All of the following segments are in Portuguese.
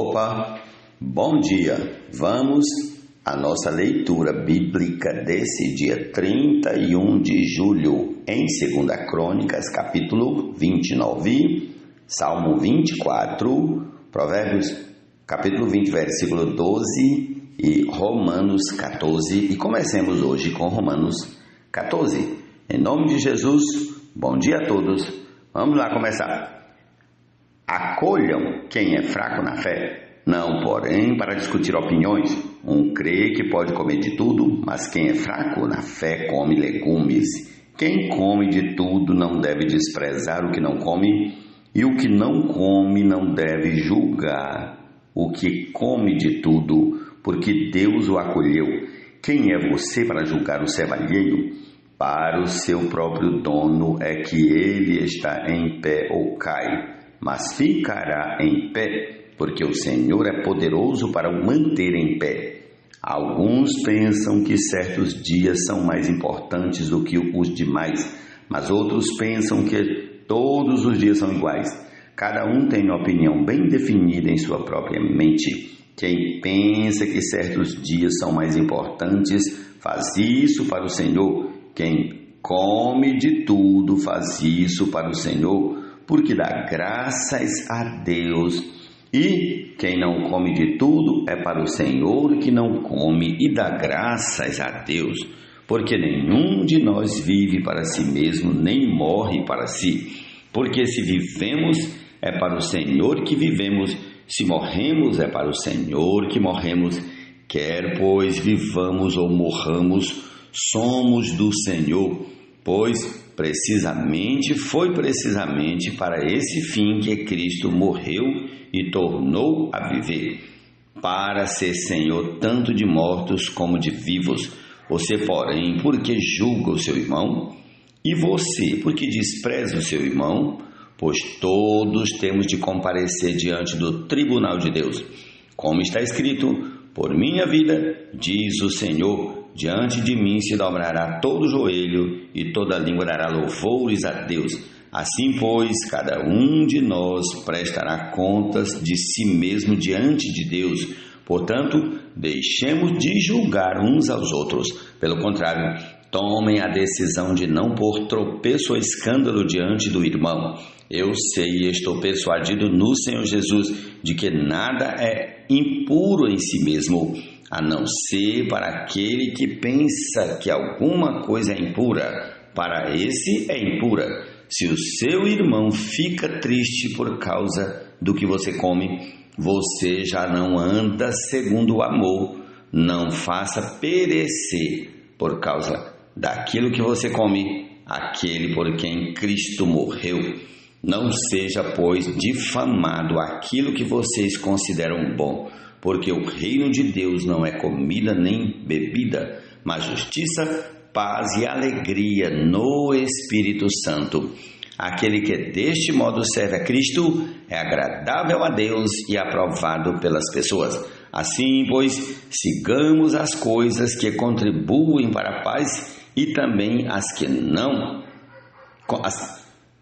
Opa, bom dia! Vamos à nossa leitura bíblica desse dia 31 de julho, em 2 Crônicas, capítulo 29, Salmo 24, Provérbios, capítulo 20, versículo 12 e Romanos 14. E comecemos hoje com Romanos 14. Em nome de Jesus, bom dia a todos. Vamos lá começar. Acolham quem é fraco na fé, não, porém, para discutir opiniões. Um crê que pode comer de tudo, mas quem é fraco na fé come legumes. Quem come de tudo não deve desprezar o que não come, e o que não come não deve julgar o que come de tudo, porque Deus o acolheu. Quem é você para julgar o servo alheio? Para o seu próprio dono é que ele está em pé ou cai, mas ficará em pé, porque o Senhor é poderoso para o manter em pé. Alguns pensam que certos dias são mais importantes do que os demais, mas outros pensam que todos os dias são iguais. Cada um tem uma opinião bem definida em sua própria mente. Quem pensa que certos dias são mais importantes, faz isso para o Senhor. Quem come de tudo, faz isso para o Senhor, porque dá graças a Deus. E quem não come de tudo é para o Senhor que não come e dá graças a Deus, porque nenhum de nós vive para si mesmo, nem morre para si. Porque se vivemos, é para o Senhor que vivemos, se morremos, é para o Senhor que morremos. Quer, pois, vivamos ou morramos, somos do Senhor, pois foi precisamente para esse fim que Cristo morreu e tornou a viver, para ser Senhor tanto de mortos como de vivos. Você, porém, por que julga o seu irmão? E você, por que despreza o seu irmão? Pois todos temos de comparecer diante do tribunal de Deus. Como está escrito: por minha vida, diz o Senhor, diante de mim se dobrará todo joelho e toda língua dará louvores a Deus. Assim, pois, cada um de nós prestará contas de si mesmo diante de Deus. Portanto, deixemos de julgar uns aos outros. Pelo contrário, tomem a decisão de não pôr tropeço ou escândalo diante do irmão. Eu sei e estou persuadido no Senhor Jesus de que nada é impuro em si mesmo, a não ser para aquele que pensa que alguma coisa é impura. Para esse é impura. Se o seu irmão fica triste por causa do que você come, você já não anda segundo o amor. Não faça perecer por causa daquilo que você come aquele por quem Cristo morreu. Não seja, pois, difamado aquilo que vocês consideram bom, porque o reino de Deus não é comida nem bebida, mas justiça, paz e alegria no Espírito Santo. Aquele que deste modo serve a Cristo é agradável a Deus e aprovado pelas pessoas. Assim, pois, sigamos as coisas que contribuem para a paz e também as que não.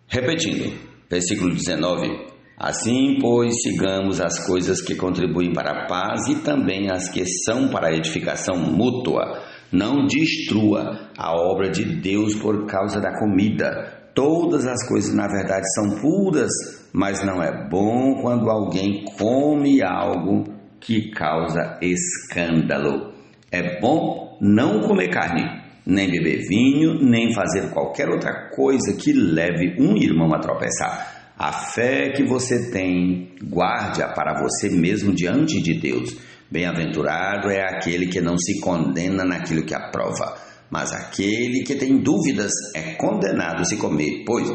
Repetindo, versículo 19. Assim, pois, sigamos as coisas que contribuem para a paz e também as que são para a edificação mútua. Não destrua a obra de Deus por causa da comida. Todas as coisas, na verdade, são puras, mas não é bom quando alguém come algo que causa escândalo. É bom não comer carne, nem beber vinho, nem fazer qualquer outra coisa que leve um irmão a tropeçar. A fé que você tem, guarde-a para você mesmo diante de Deus. Bem-aventurado é aquele que não se condena naquilo que aprova, mas aquele que tem dúvidas é condenado se comer, pois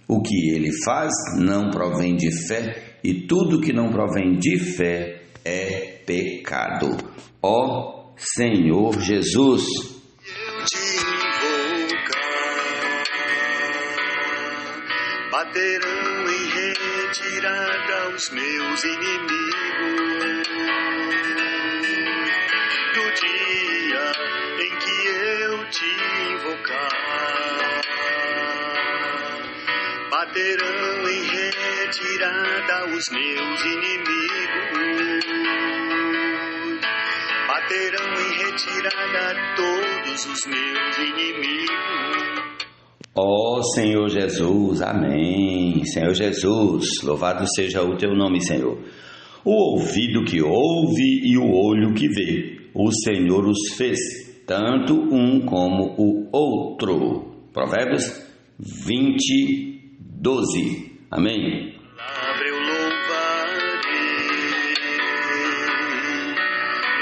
o que ele faz não provém de fé, e tudo que não provém de fé é pecado. Ó Senhor Jesus, baterão em retirada os meus inimigos. No dia em que eu te invocar, baterão em retirada os meus inimigos. retirada todos os meus inimigos. Ó Senhor Jesus, amém. Senhor Jesus, louvado seja o teu nome, Senhor. O ouvido que ouve e o olho que vê, o Senhor os fez, tanto um como o outro. Provérbios 20:12. Amém. Palavra eu louvarei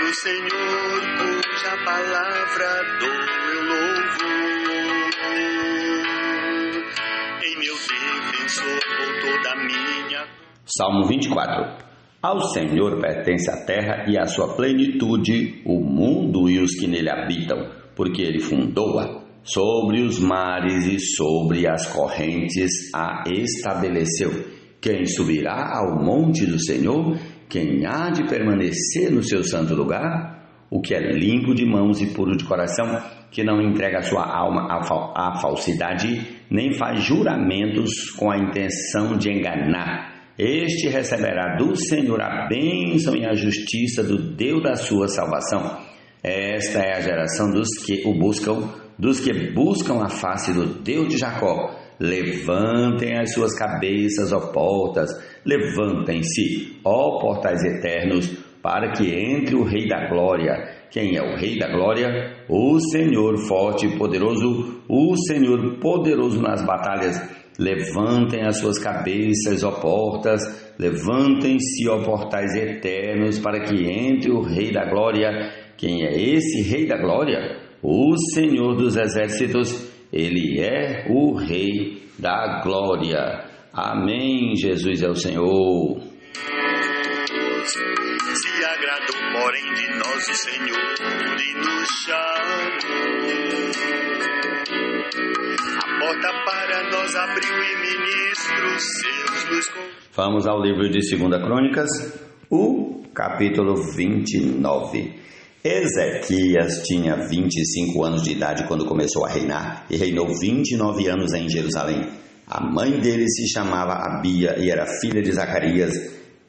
no Senhor, cuja palavra dou eu louvor. Em meu defensor por toda a minha. Salmo 24. Ao Senhor pertence a terra e a sua plenitude, o mundo e os que nele habitam, porque ele fundou-a. Sobre os mares e sobre as correntes a estabeleceu. Quem subirá ao monte do Senhor? Quem há de permanecer no seu santo lugar? O que é limpo de mãos e puro de coração, que não entrega a sua alma à falsidade, nem faz juramentos com a intenção de enganar. Este receberá do Senhor a bênção e a justiça do Deus da sua salvação. Esta é a geração dos que buscam a face do Deus de Jacó. Levantem as suas cabeças, ó portas, levantem-se, ó portais eternos, para que entre o Rei da Glória. Quem é o Rei da Glória? O Senhor forte e poderoso, o Senhor poderoso nas batalhas. Levantem as suas cabeças, ó portas, levantem-se, ó portais eternos, para que entre o Rei da Glória. Quem é esse Rei da Glória? O Senhor dos Exércitos, Ele é o Rei da Glória. Amém. Jesus é o Senhor. Se agradou, porém, de nós o Senhor e nos chamou. A porta para nós abriu e ministros seus nos convidou. Vamos ao livro de 2 Crônicas, o capítulo 29. Ezequias tinha 25 anos de idade quando começou a reinar e reinou 29 anos em Jerusalém. A mãe dele se chamava Abia e era filha de Zacarias.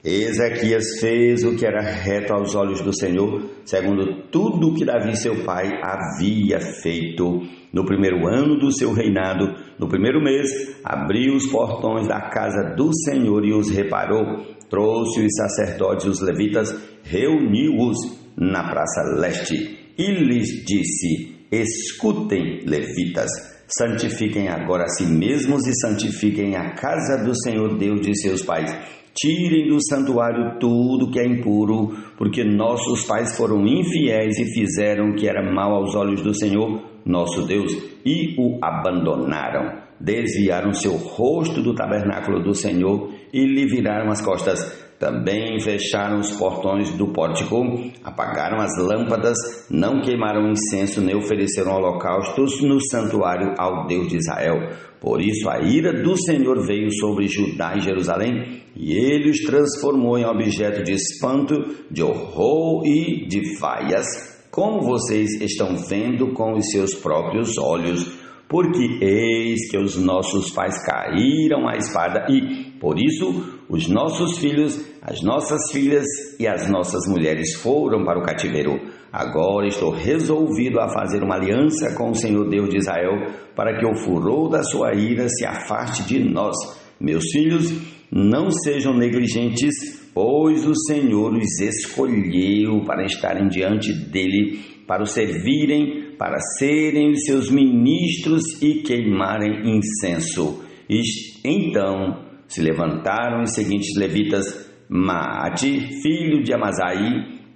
Ezequias fez o que era reto aos olhos do Senhor, segundo tudo o que Davi seu pai havia feito. No primeiro ano do seu reinado, no primeiro mês, abriu os portões da casa do Senhor e os reparou. Trouxe os sacerdotes e os levitas, reuniu-os na praça leste e lhes disse: escutem, levitas, santifiquem agora a si mesmos e santifiquem a casa do Senhor Deus de seus pais. Tirem do santuário tudo que é impuro, porque nossos pais foram infiéis e fizeram o que era mal aos olhos do Senhor, nosso Deus, e o abandonaram. Desviaram seu rosto do tabernáculo do Senhor e lhe viraram as costas. Também fecharam os portões do pórtico, apagaram as lâmpadas, não queimaram incenso nem ofereceram holocaustos no santuário ao Deus de Israel. Por isso a ira do Senhor veio sobre Judá e Jerusalém, e ele os transformou em objeto de espanto, de horror e de vaias, como vocês estão vendo com os seus próprios olhos. Porque eis que os nossos pais caíram à espada e, por isso, os nossos filhos, as nossas filhas e as nossas mulheres foram para o cativeiro. Agora estou resolvido a fazer uma aliança com o Senhor Deus de Israel, para que o furor da sua ira se afaste de nós. Meus filhos, não sejam negligentes, pois o Senhor os escolheu para estarem diante dele, para o servirem, para serem os seus ministros e queimarem incenso. E então se levantaram os seguintes levitas: Maate, filho de Amazai,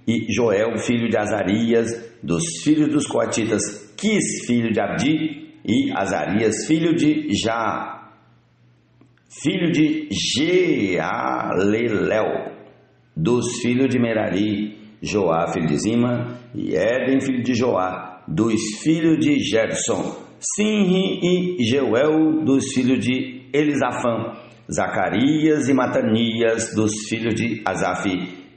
e Joel, filho de Azarias, dos filhos dos coatitas, Quis, filho de Abdi, e Azarias, filho de Jealelel, dos filhos de Merari, Joá, filho de Zima, e Éden, filho de Joá, dos filhos de Gerson, Sinri e Jeuel, dos filhos de Elisafã, Zacarias e Matanias, dos filhos de Asaf,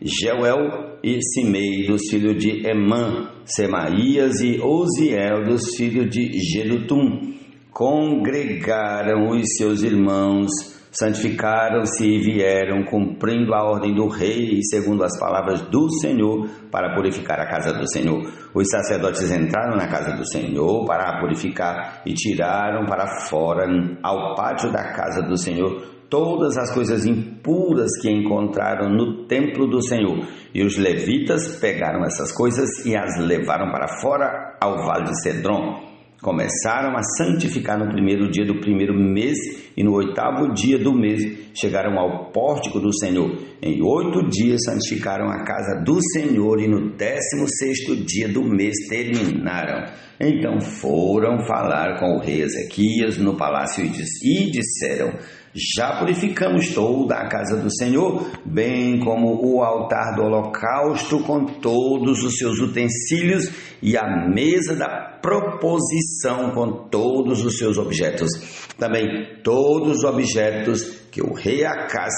Jeuel e Simei, dos filhos de Emã, Semaías e Oziel, dos filhos de Jedutum. Congregaram os seus irmãos santificaram-se e vieram, cumprindo a ordem do rei, segundo as palavras do Senhor, para purificar a casa do Senhor. Os sacerdotes entraram na casa do Senhor para a purificar e tiraram para fora, ao pátio da casa do Senhor, todas as coisas impuras que encontraram no templo do Senhor. E os levitas pegaram essas coisas e as levaram para fora ao vale de Cedron. Começaram a santificar no primeiro dia do primeiro mês e no 8º dia do mês chegaram ao pórtico do Senhor. Em 8 dias santificaram a casa do Senhor e no 16º dia do mês terminaram. Então foram falar com o rei Ezequias no palácio e disseram: já purificamos toda a casa do Senhor, bem como o altar do holocausto com todos os seus utensílios e a mesa da proposição com todos os seus objetos. Também todos os objetos que o rei Acaz,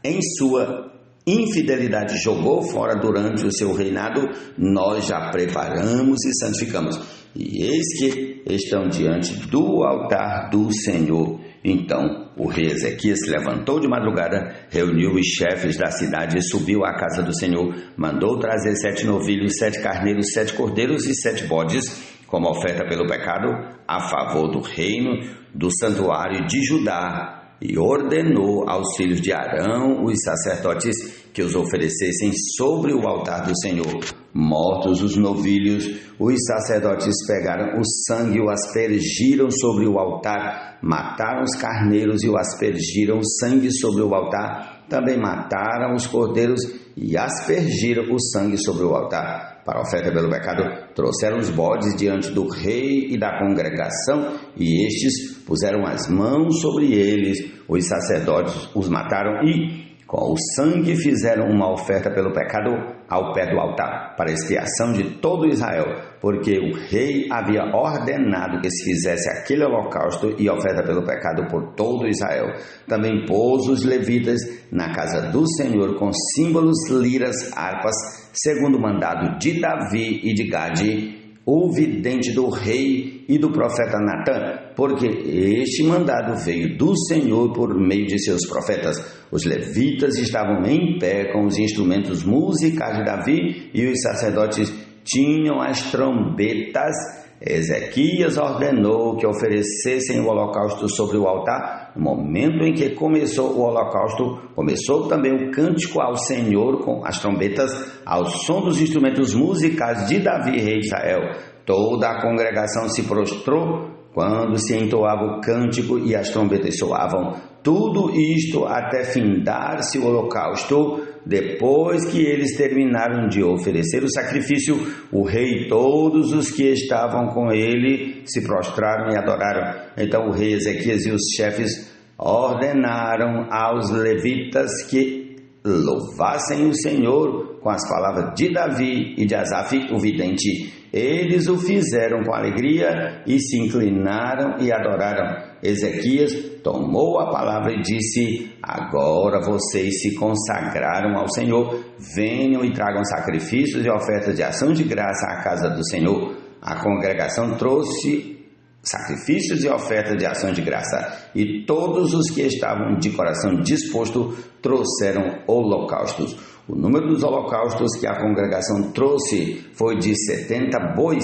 em sua infidelidade, jogou fora durante o seu reinado, nós já preparamos e santificamos. E eis que estão diante do altar do Senhor. Então o rei Ezequias se levantou de madrugada, reuniu os chefes da cidade e subiu à casa do Senhor. Mandou trazer 7 novilhos, 7 carneiros, 7 cordeiros e 7 bodes, como oferta pelo pecado, a favor do reino do santuário de Judá. E ordenou aos filhos de Arão, os sacerdotes, que os oferecessem sobre o altar do Senhor. Mortos os novilhos, os sacerdotes pegaram o sangue e o aspergiram sobre o altar. Mataram os carneiros e o aspergiram o sangue sobre o altar. Também mataram os cordeiros e aspergiram o sangue sobre o altar. Para a oferta pelo pecado, trouxeram os bodes diante do rei e da congregação, e estes puseram as mãos sobre eles. Os sacerdotes os mataram e, com o sangue, fizeram uma oferta pelo pecado ao pé do altar, para expiação de todo Israel, porque o rei havia ordenado que se fizesse aquele holocausto e oferta pelo pecado por todo Israel. Também pôs os levitas na casa do Senhor com símbolos, liras, harpas, segundo o mandado de Davi e de Gade, o vidente do rei e do profeta Natã, porque este mandado veio do Senhor por meio de seus profetas. Os levitas estavam em pé com os instrumentos musicais de Davi e os sacerdotes tinham as trombetas. Ezequias ordenou que oferecessem o holocausto sobre o altar. No momento em que começou o holocausto, começou também o cântico ao Senhor com as trombetas, ao som dos instrumentos musicais de Davi, rei de Israel. Toda a congregação se prostrou quando se entoava o cântico e as trombetas soavam. Tudo isto até findar-se o holocausto. Depois que eles terminaram de oferecer o sacrifício, o rei e todos os que estavam com ele se prostraram e adoraram. Então o rei Ezequias e os chefes ordenaram aos levitas que louvassem o Senhor com as palavras de Davi e de Asaf, o vidente. Eles o fizeram com alegria e se inclinaram e adoraram. Ezequias tomou a palavra e disse: agora vocês se consagraram ao Senhor, venham e tragam sacrifícios e ofertas de ação de graça à casa do Senhor. A congregação trouxe sacrifícios e ofertas de ação de graça, e todos os que estavam de coração disposto trouxeram holocaustos. O número dos holocaustos que a congregação trouxe foi de 70 bois,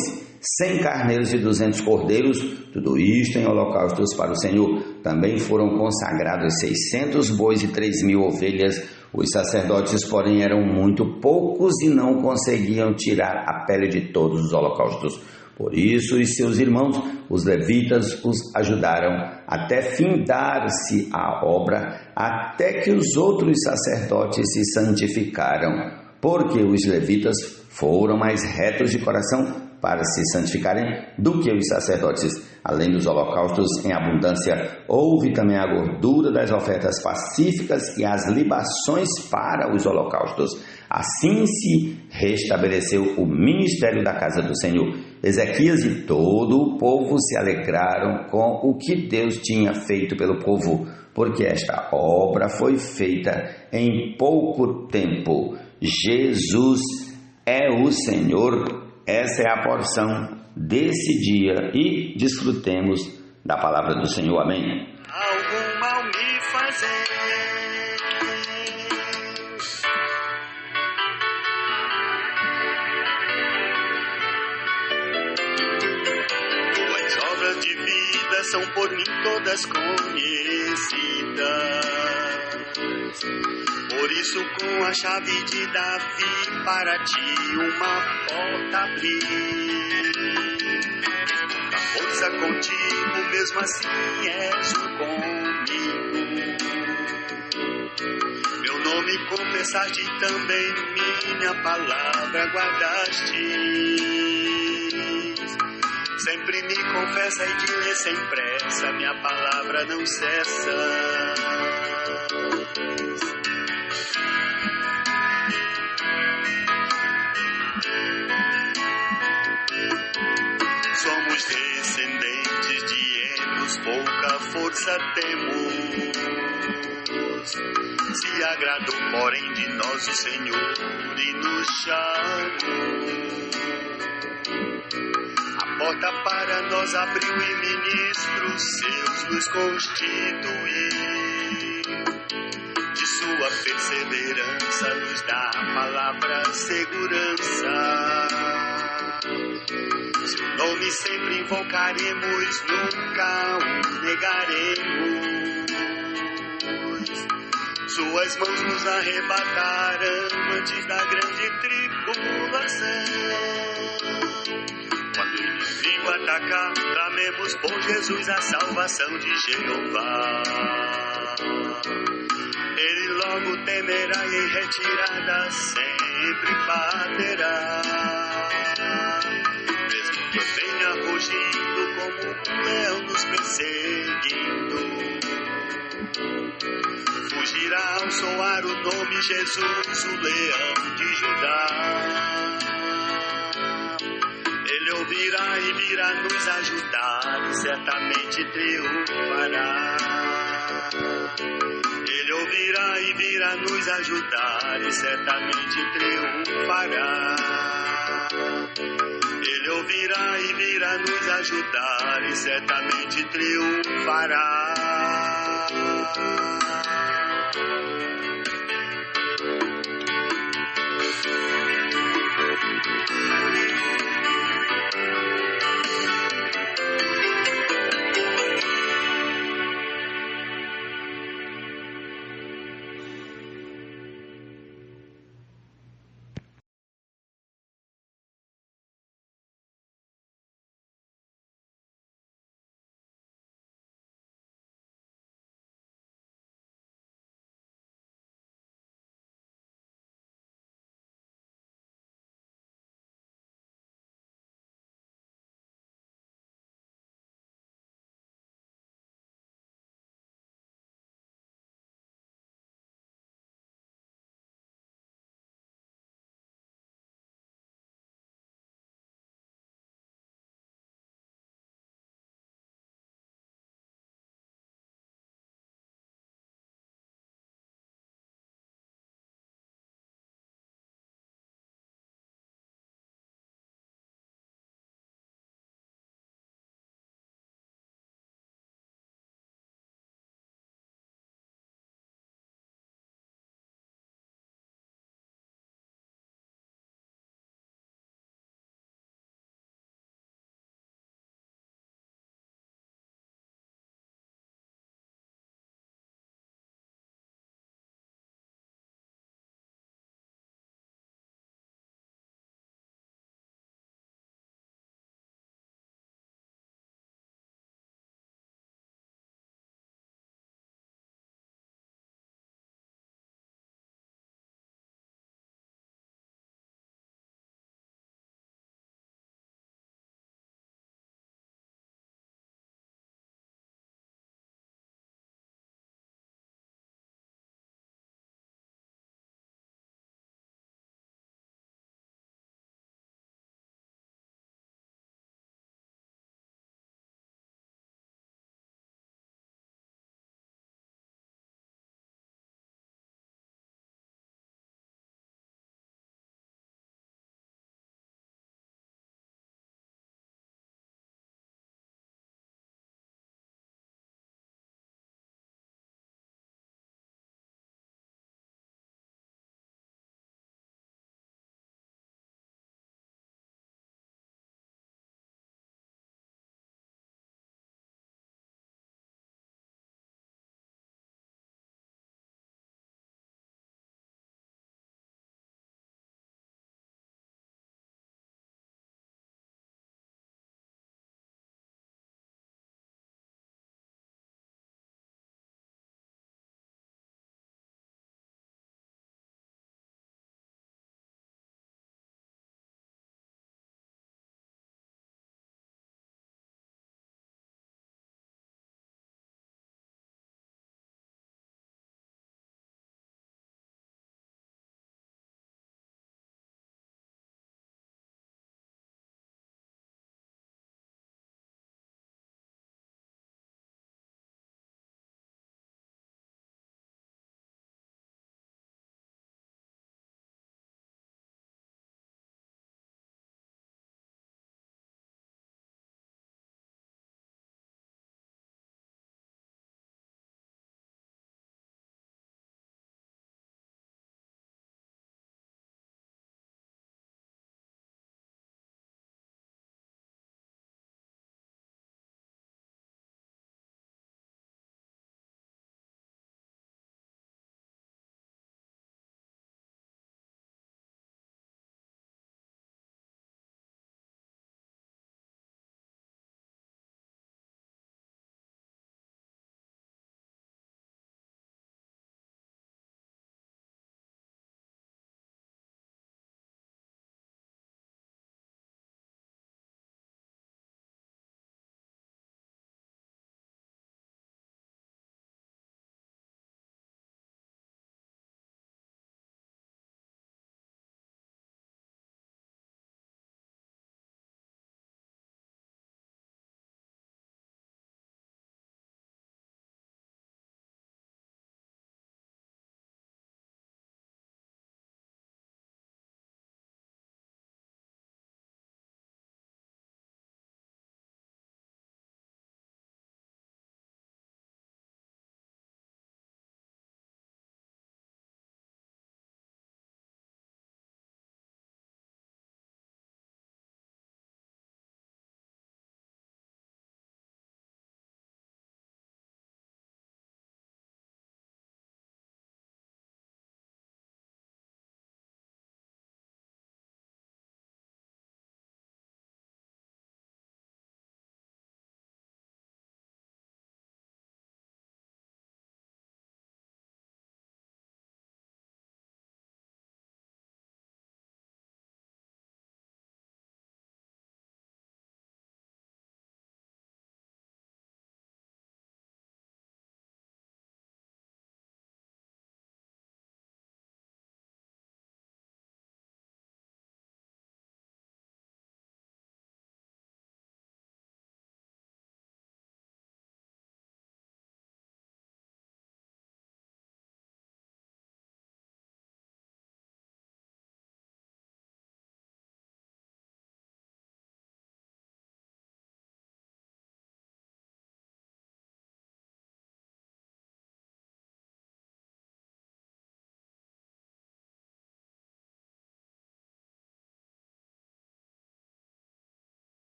100 carneiros e 200 cordeiros, tudo isto em holocaustos para o Senhor. Também foram consagrados 600 bois e 3.000 ovelhas. Os sacerdotes, porém, eram muito poucos e não conseguiam tirar a pele de todos os holocaustos. Por isso, os seus irmãos, os levitas, os ajudaram até findar-se a obra, até que os outros sacerdotes se santificaram, porque os levitas foram mais retos de coração para se santificarem do que os sacerdotes. Além dos holocaustos em abundância, houve também a gordura das ofertas pacíficas e as libações para os holocaustos. Assim se restabeleceu o ministério da casa do Senhor. Ezequias e todo o povo se alegraram com o que Deus tinha feito pelo povo, porque esta obra foi feita em pouco tempo. Jesus é o Senhor. Essa é a porção desse dia e desfrutemos da palavra do Senhor. Amém. Algum mal me fazer. são por mim todas conhecidas. Por isso com a chave de Davi para ti uma porta abri. Com a força contigo, mesmo assim és comigo. Meu nome confessaste também, minha palavra guardaste. Sempre me confessa e de ler sem pressa, minha palavra não cessa. Somos descendentes de Enos, pouca força temos. Se agradou, porém, de nós o Senhor e nos chamou. A porta para nós abriu e ministros seus nos constituiu. De sua perseverança nos dá a palavra segurança. Seu nome sempre invocaremos, nunca o negaremos. Suas mãos nos arrebataram antes da grande tribulação. Quando o inimigo atacar, clamemos por Jesus a salvação de Jeová. Ele logo temerá e em retirada sempre baterá. Mesmo que venha rugindo como um leão nos perseguindo, fugirá ao soar o nome Jesus, o leão de Judá. Ele ouvirá e virá nos ajudar e certamente triunfará. Ele ouvirá e virá nos ajudar e certamente triunfará. Ele ouvirá e virá nos ajudar e certamente triunfará.